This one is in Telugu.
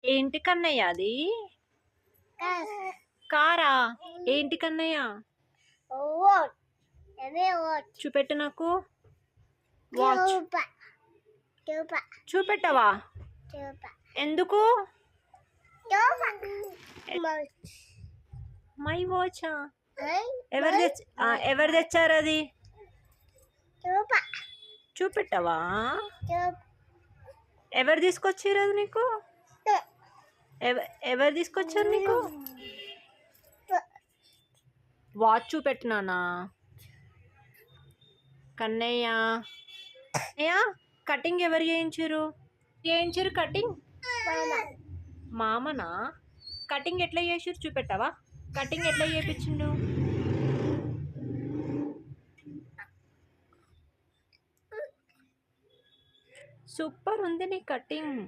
ఏంటి కన్నయ్య అది? కారా? ఏంటి కన్నయ్య? చూపెట్టు నాకు. వాచ్ చూపెట్టవా? ఎందుకు? మై వాచా? ఎవరు తెచ్చారు అది? చూపెట్టవా? ఎవరు తీసుకొచ్చారు అది నీకు? ఎవరు తీసుకొచ్చారు నీకు? వాచ్ చూపెట్టినానా? కన్నయ్య కటింగ్ ఎవరు చేయించారు? కటింగ్ మామనా? కటింగ్ ఎట్లా చేసిరు చూపెట్టావా? కటింగ్ ఎట్లా చేయించిండు? సూపర్ ఉంది నీ కటింగ్.